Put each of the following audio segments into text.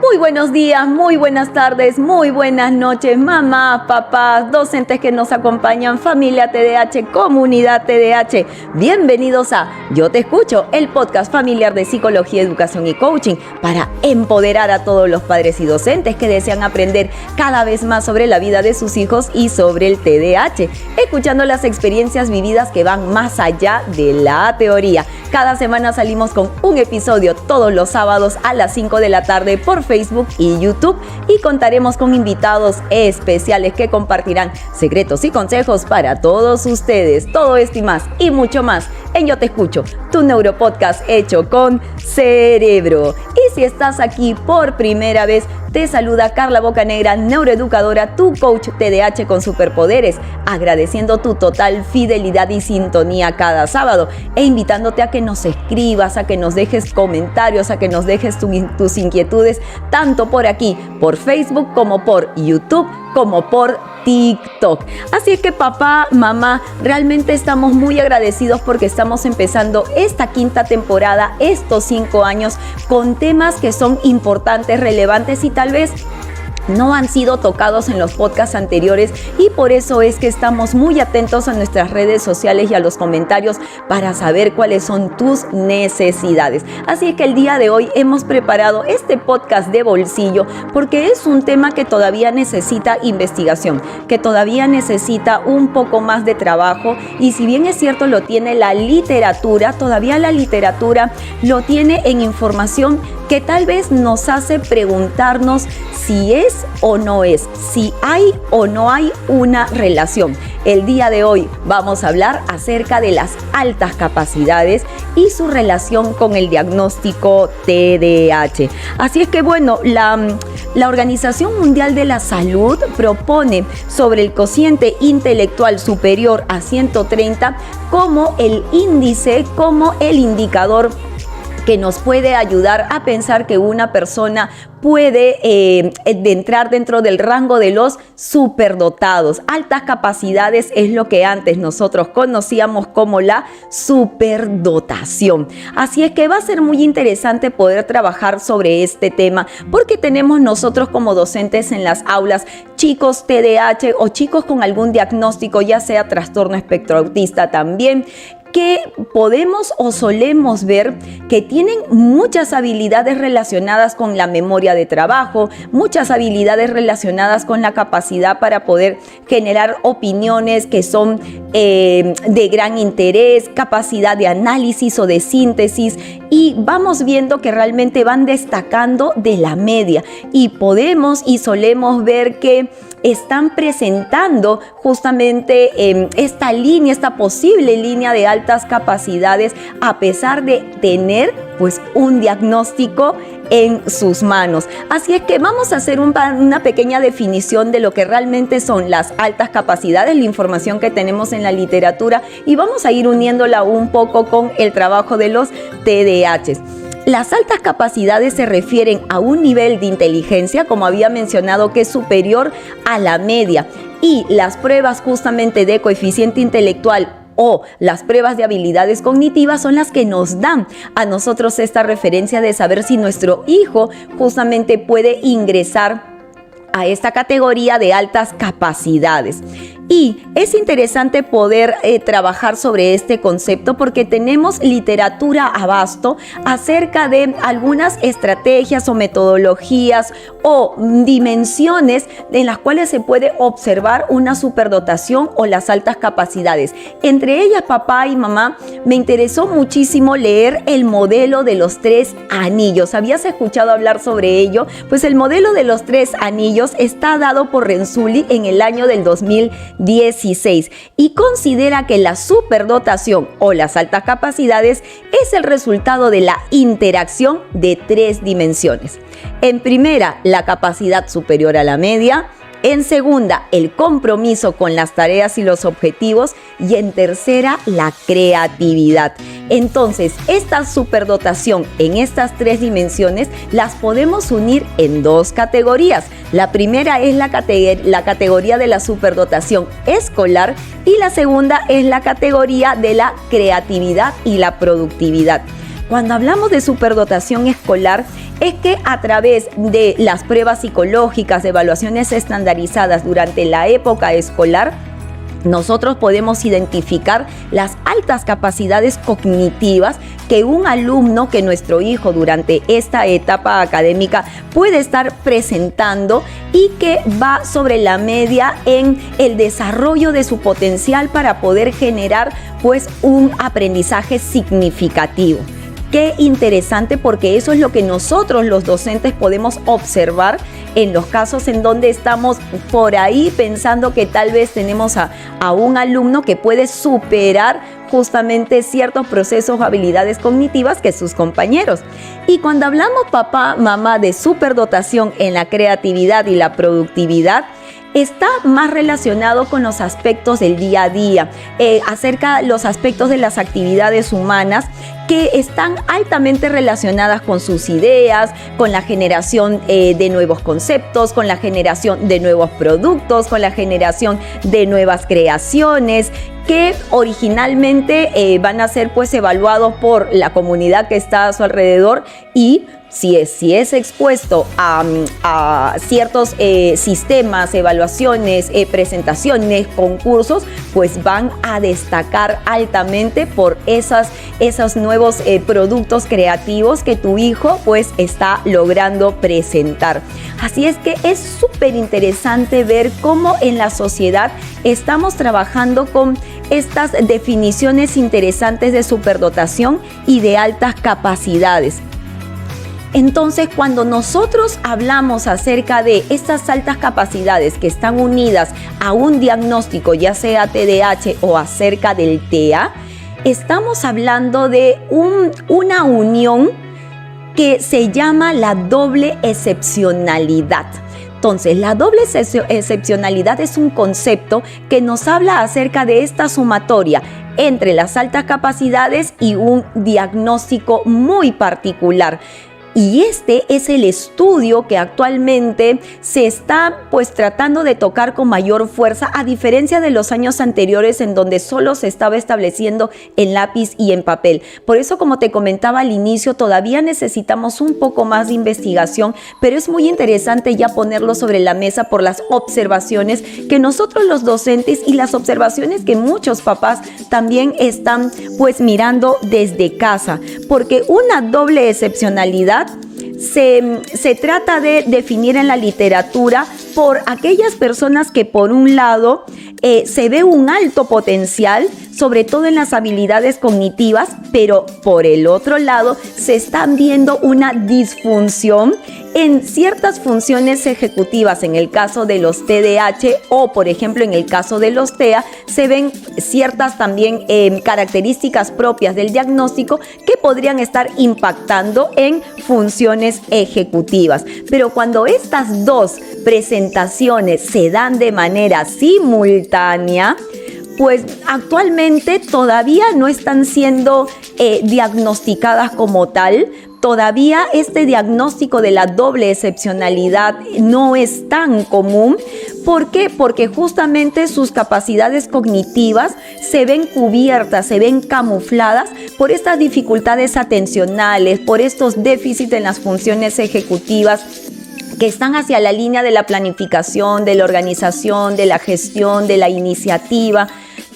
Muy buenos días, muy buenas tardes, muy buenas noches, mamás, papás, docentes que nos acompañan, familia TDH, comunidad TDH. Bienvenidos a Yo Te Escucho, el podcast familiar de psicología, educación y coaching para empoderar a todos los padres y docentes que desean aprender cada vez más sobre la vida de sus hijos y sobre el TDH, escuchando las experiencias vividas que van más allá de la teoría. Cada semana salimos con un episodio todos los sábados a las 5 de la tarde por Facebook y YouTube y contaremos con invitados especiales que compartirán secretos y consejos para todos ustedes. Todo esto y más y mucho más en Yo Te Escucho, tu neuropodcast hecho con cerebro. Y si estás aquí por primera vez, te saluda Carla Bocanegra, neuroeducadora, tu coach TDH con superpoderes, agradeciendo tu total fidelidad y sintonía cada sábado e invitándote a que nos escribas, a que nos dejes comentarios, a que nos dejes tus inquietudes, tanto por aquí, por Facebook, como por YouTube, como por TikTok. Así es que papá, mamá, realmente estamos muy agradecidos porque estamos empezando esta quinta temporada, estos 5 años, con temas que son importantes, relevantes y tal vez no han sido tocados en los podcasts anteriores, y por eso es que estamos muy atentos a nuestras redes sociales y a los comentarios para saber cuáles son tus necesidades. Así que el día de hoy hemos preparado este podcast de bolsillo porque es un tema que todavía necesita investigación, que todavía necesita un poco más de trabajo, y si bien es cierto lo tiene la literatura, todavía la literatura lo tiene en información que tal vez nos hace preguntarnos si es o no es, si hay o no hay una relación. El día de hoy vamos a hablar acerca de las altas capacidades y su relación con el diagnóstico TDAH. Así es que bueno, la Organización Mundial de la Salud propone sobre el cociente intelectual superior a 130 como el índice, como el indicador que nos puede ayudar a pensar que una persona puede entrar dentro del rango de los superdotados. Altas capacidades es lo que antes nosotros conocíamos como la superdotación. Así es que va a ser muy interesante poder trabajar sobre este tema porque tenemos nosotros como docentes en las aulas chicos TDAH o chicos con algún diagnóstico, ya sea trastorno espectro autista también, que podemos o solemos ver que tienen muchas habilidades relacionadas con la memoria de trabajo, muchas habilidades relacionadas con la capacidad para poder generar opiniones que son de gran interés, capacidad de análisis o de síntesis, y vamos viendo que realmente van destacando de la media, y podemos y solemos ver que están presentando justamente esta línea, esta posible línea de altas capacidades, a pesar de tener pues un diagnóstico en sus manos. Así es que vamos a hacer una pequeña definición de lo que realmente son las altas capacidades, la información que tenemos en la literatura, y vamos a ir uniéndola un poco con el trabajo de los TDAHs. Las altas capacidades se refieren a un nivel de inteligencia, como había mencionado, que es superior a la media, y las pruebas justamente de coeficiente intelectual o las pruebas de habilidades cognitivas son las que nos dan a nosotros esta referencia de saber si nuestro hijo justamente puede ingresar a esta categoría de altas capacidades. Y es interesante poder trabajar sobre este concepto porque tenemos literatura a basto acerca de algunas estrategias o metodologías o dimensiones en las cuales se puede observar una superdotación o las altas capacidades. Entre ellas, papá y mamá, me interesó muchísimo leer el modelo de los 3 anillos. ¿Habías escuchado hablar sobre ello? Pues el modelo de los 3 anillos está dado por Renzulli en el año del 2016 y considera que la superdotación o las altas capacidades es el resultado de la interacción de 3 dimensiones. En primera, la capacidad superior a la media. En segunda, el compromiso con las tareas y los objetivos. Y en tercera, la creatividad. Entonces, esta superdotación en estas 3 dimensiones las podemos unir en 2 categorías. La primera es la categoría de la superdotación escolar y la segunda es la categoría de la creatividad y la productividad. Cuando hablamos de superdotación escolar, es que a través de las pruebas psicológicas, de evaluaciones estandarizadas durante la época escolar, nosotros podemos identificar las altas capacidades cognitivas que un alumno, que nuestro hijo durante esta etapa académica puede estar presentando y que va sobre la media en el desarrollo de su potencial para poder generar pues un aprendizaje significativo. Qué interesante, porque eso es lo que nosotros los docentes podemos observar en los casos en donde estamos por ahí pensando que tal vez tenemos a un alumno que puede superar justamente ciertos procesos o habilidades cognitivas que sus compañeros. Y cuando hablamos, papá, mamá, de superdotación en la creatividad y la productividad, está más relacionado con los aspectos del día a día, acerca de los aspectos de las actividades humanas que están altamente relacionadas con sus ideas, con la generación de nuevos conceptos, con la generación de nuevos productos, con la generación de nuevas creaciones, que originalmente van a ser pues evaluados por la comunidad que está a su alrededor, y si es expuesto a ciertos sistemas, evaluaciones, presentaciones, concursos, pues van a destacar altamente por esos nuevos productos creativos que tu hijo pues está logrando presentar. Así es que es súper interesante ver cómo en la sociedad estamos trabajando con estas definiciones interesantes de superdotación y de altas capacidades. Entonces, cuando nosotros hablamos acerca de estas altas capacidades que están unidas a un diagnóstico, ya sea TDAH o acerca del TEA, estamos hablando de una unión que se llama la doble excepcionalidad. Entonces, la doble excepcionalidad es un concepto que nos habla acerca de esta sumatoria entre las altas capacidades y un diagnóstico muy particular. Y este es el estudio que actualmente se está pues tratando de tocar con mayor fuerza, a diferencia de los años anteriores en donde solo se estaba estableciendo en lápiz y en papel. Por eso, como te comentaba al inicio, todavía necesitamos un poco más de investigación, pero es muy interesante ya ponerlo sobre la mesa por las observaciones que nosotros los docentes y las observaciones que muchos papás también están pues mirando desde casa, porque una doble excepcionalidad se trata de definir en la literatura por aquellas personas que por un lado se ve un alto potencial, sobre todo en las habilidades cognitivas, pero por el otro lado se están viendo una disfunción en ciertas funciones ejecutivas. En el caso de los TDAH o, por ejemplo, en el caso de los TEA, se ven ciertas también características propias del diagnóstico que podrían estar impactando en funciones ejecutivas. Pero cuando estas dos presentaciones se dan de manera simultánea, pues actualmente todavía no están siendo diagnosticadas como tal. Todavía este diagnóstico de la doble excepcionalidad no es tan común. ¿Por qué? Porque justamente sus capacidades cognitivas se ven cubiertas, se ven camufladas por estas dificultades atencionales, por estos déficits en las funciones ejecutivas que están hacia la línea de la planificación, de la organización, de la gestión, de la iniciativa,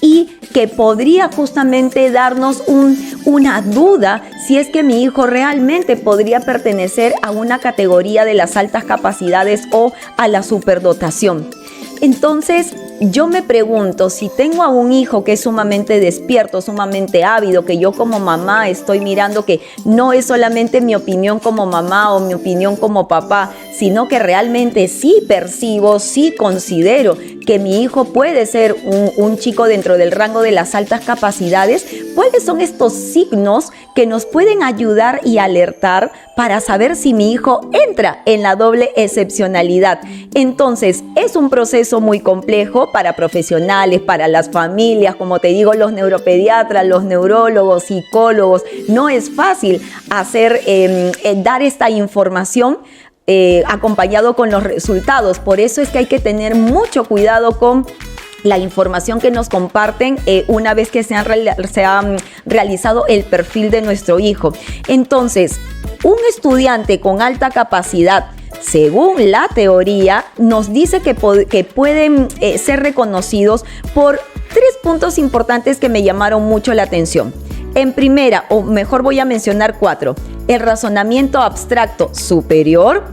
y que podría justamente darnos una duda si es que mi hijo realmente podría pertenecer a una categoría de las altas capacidades o a la superdotación. Entonces, yo me pregunto, si tengo a un hijo que es sumamente despierto, sumamente ávido, que yo como mamá estoy mirando que no es solamente mi opinión como mamá o mi opinión como papá, sino que realmente sí percibo, sí considero que mi hijo puede ser un chico dentro del rango de las altas capacidades, ¿cuáles son estos signos que nos pueden ayudar y alertar para saber si mi hijo entra en la doble excepcionalidad? Entonces, es un proceso muy complejo para profesionales, para las familias, como te digo, los neuropediatras, los neurólogos, psicólogos. No es fácil dar esta información acompañado con los resultados. Por eso es que hay que tener mucho cuidado con la información que nos comparten una vez que se ha realizado el perfil de nuestro hijo. Entonces, un estudiante con alta capacidad, según la teoría, nos dice que pueden ser reconocidos por 3 puntos importantes que me llamaron mucho la atención. En primera, o mejor voy a mencionar 4, el razonamiento abstracto superior,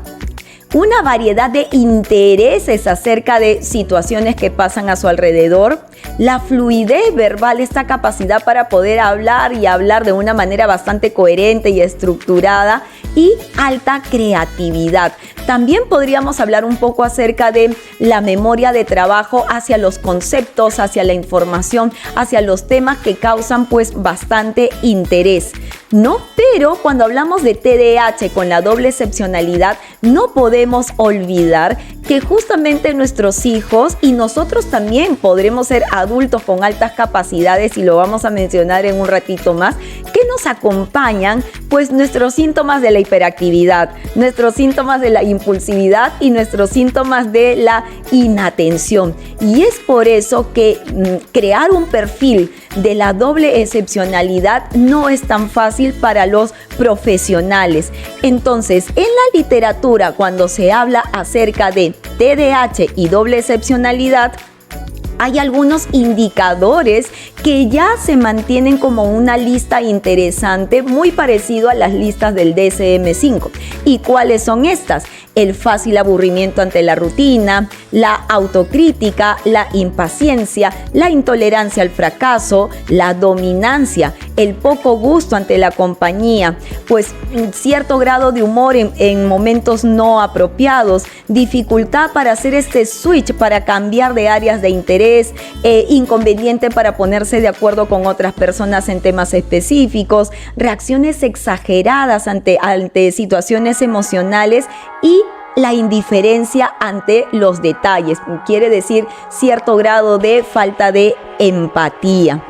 una variedad de intereses acerca de situaciones que pasan a su alrededor, la fluidez verbal, esta capacidad para poder hablar y hablar de una manera bastante coherente y estructurada, y alta creatividad. También podríamos hablar un poco acerca de la memoria de trabajo hacia los conceptos, hacia la información, hacia los temas que causan pues bastante interés, ¿no? Pero cuando hablamos de TDAH con la doble excepcionalidad, no podemos olvidar que justamente nuestros hijos y nosotros también podremos ser adultos con altas capacidades, y lo vamos a mencionar en un ratito más, que nos acompañan pues nuestros síntomas de la hiperactividad, nuestros síntomas de la impulsividad y nuestros síntomas de la inatención. Y es por eso que crear un perfil de la doble excepcionalidad no es tan fácil para los profesionales. Entonces, en la literatura, cuando se habla acerca de TDAH y doble excepcionalidad, hay algunos indicadores que ya se mantienen como una lista interesante, muy parecido a las listas del DSM-5. ¿Y cuáles son estas? El fácil aburrimiento ante la rutina, la autocrítica, la impaciencia, la intolerancia al fracaso, la dominancia, el poco gusto ante la compañía, pues cierto grado de humor en momentos no apropiados, dificultad para hacer este switch, para cambiar de áreas de interés, inconveniente para ponerse de acuerdo con otras personas en temas específicos, reacciones exageradas ante situaciones emocionales y la indiferencia ante los detalles, quiere decir cierto grado de falta de empatía.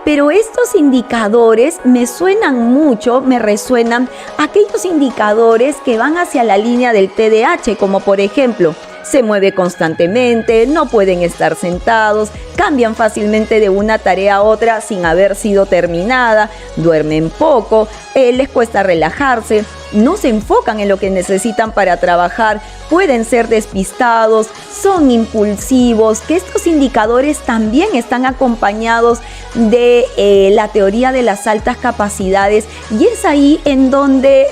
Pero estos indicadores me suenan mucho, me resuenan aquellos indicadores que van hacia la línea del TDAH, como por ejemplo, se mueve constantemente, no pueden estar sentados, cambian fácilmente de una tarea a otra sin haber sido terminada, duermen poco, les cuesta relajarse, no se enfocan en lo que necesitan para trabajar, pueden ser despistados, son impulsivos, que estos indicadores también están acompañados de la teoría de las altas capacidades, y es ahí en donde,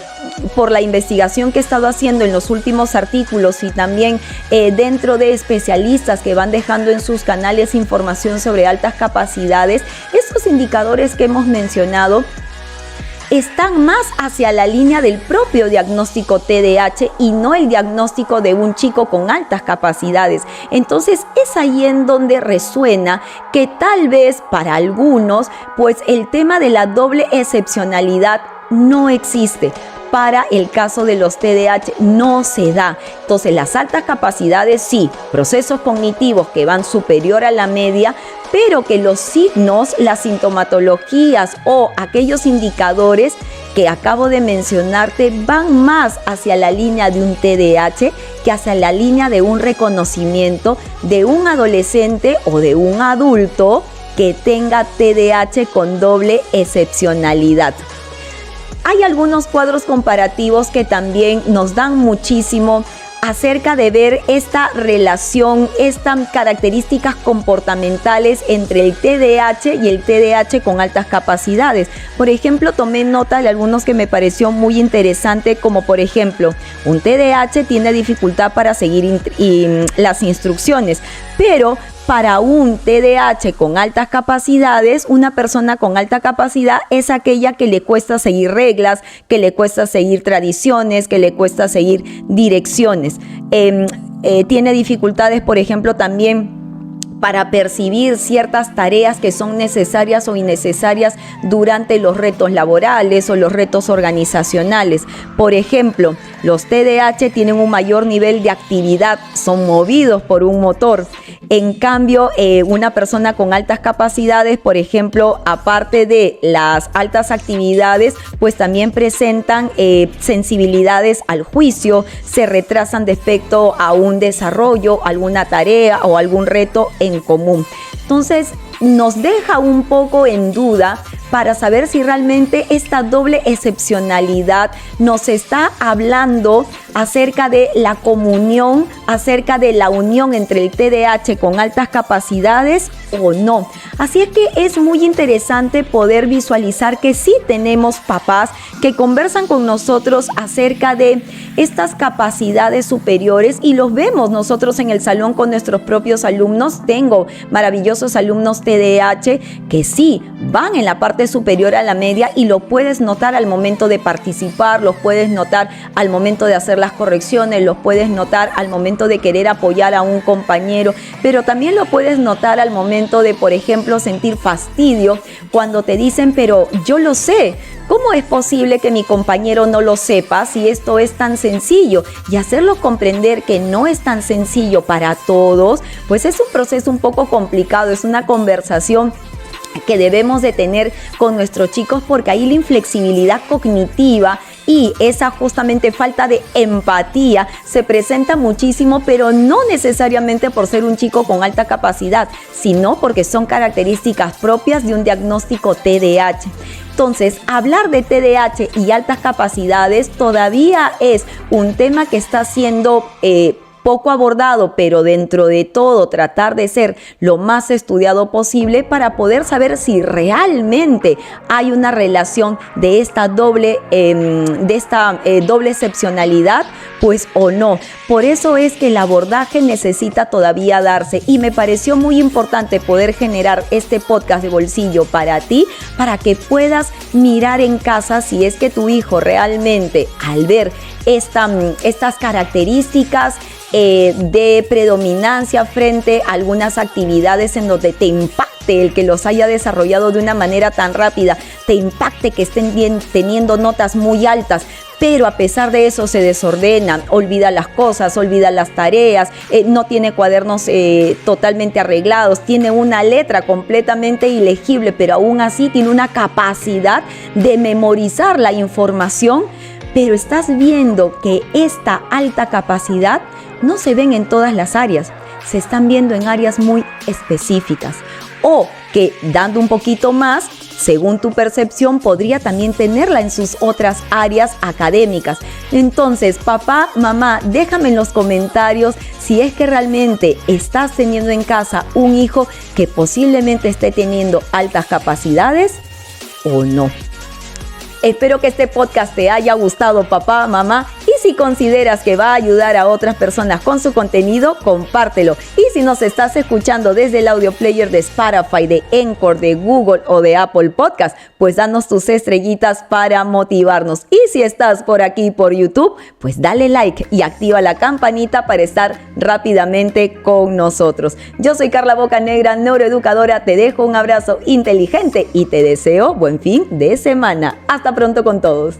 por la investigación que he estado haciendo en los últimos artículos y también dentro de especialistas que van dejando en sus canales información sobre altas capacidades, estos indicadores que hemos mencionado están más hacia la línea del propio diagnóstico TDAH y no el diagnóstico de un chico con altas capacidades. Entonces es ahí en donde resuena que tal vez para algunos pues el tema de la doble excepcionalidad no existe. Para el caso de los TDAH no se da. Entonces las altas capacidades sí, procesos cognitivos que van superior a la media, pero que los signos, las sintomatologías o aquellos indicadores que acabo de mencionarte van más hacia la línea de un TDAH que hacia la línea de un reconocimiento de un adolescente o de un adulto que tenga TDAH con doble excepcionalidad. Hay algunos cuadros comparativos que también nos dan muchísimo acerca de ver esta relación, estas características comportamentales entre el TDAH y el TDAH con altas capacidades. Por ejemplo, tomé nota de algunos que me pareció muy interesante, como por ejemplo, un TDAH tiene dificultad para seguir las instrucciones, pero para un TDAH con altas capacidades, una persona con alta capacidad es aquella que le cuesta seguir reglas, que le cuesta seguir tradiciones, que le cuesta seguir direcciones. Tiene dificultades, por ejemplo, también para percibir ciertas tareas que son necesarias o innecesarias durante los retos laborales o los retos organizacionales. Por ejemplo, los TDAH tienen un mayor nivel de actividad, son movidos por un motor. En cambio, una persona con altas capacidades, por ejemplo, aparte de las altas actividades, pues también presentan sensibilidades al juicio, se retrasan respecto a un desarrollo, alguna tarea o algún reto en común. Entonces, nos deja un poco en duda para saber si realmente esta doble excepcionalidad nos está hablando acerca de la comunión, acerca de la unión entre el TDAH con altas capacidades o no. Así es que es muy interesante poder visualizar que sí tenemos papás que conversan con nosotros acerca de estas capacidades superiores y los vemos nosotros en el salón con nuestros propios alumnos. Tengo maravillosos alumnos TDAH que sí van en la parte superior a la media y lo puedes notar al momento de participar, los puedes notar al momento de hacer las correcciones, los puedes notar al momento de querer apoyar a un compañero, pero también lo puedes notar al momento de, por ejemplo, sentir fastidio cuando te dicen, pero yo lo sé. ¿Cómo es posible que mi compañero no lo sepa si esto es tan sencillo? Y hacerlo comprender que no es tan sencillo para todos, pues es un proceso un poco complicado, es una conversación que debemos de tener con nuestros chicos porque ahí la inflexibilidad cognitiva y esa justamente falta de empatía se presenta muchísimo, pero no necesariamente por ser un chico con alta capacidad, sino porque son características propias de un diagnóstico TDAH. Entonces, hablar de TDAH y altas capacidades todavía es un tema que está siendo poco abordado, pero dentro de todo tratar de ser lo más estudiado posible para poder saber si realmente hay una relación de esta doble excepcionalidad, pues o no. Por eso es que el abordaje necesita todavía darse y me pareció muy importante poder generar este podcast de bolsillo para ti, para que puedas mirar en casa si es que tu hijo realmente al ver estas características de predominancia frente a algunas actividades en donde te impacte el que los haya desarrollado de una manera tan rápida, te impacte que estén teniendo notas muy altas, pero a pesar de eso se desordenan, olvida las cosas, olvida las tareas, no tiene cuadernos totalmente arreglados, tiene una letra completamente ilegible, pero aún así tiene una capacidad de memorizar la información, pero estás viendo que esta alta capacidad no se ven en todas las áreas, se están viendo en áreas muy específicas o que dando un poquito más, según tu percepción, podría también tenerla en sus otras áreas académicas. Entonces, papá, mamá, déjame en los comentarios si es que realmente estás teniendo en casa un hijo que posiblemente esté teniendo altas capacidades o no. Espero que este podcast te haya gustado, papá, mamá, y si consideras que va a ayudar a otras personas con su contenido, compártelo. Y si nos estás escuchando desde el audio player de Spotify, de Anchor, de Google o de Apple Podcast, pues danos tus estrellitas para motivarnos. Y si estás por aquí por YouTube, pues dale like y activa la campanita para estar rápidamente con nosotros. Yo soy Carla Bocanegra, neuroeducadora, te dejo un abrazo inteligente y te deseo buen fin de semana. Hasta pronto con todos.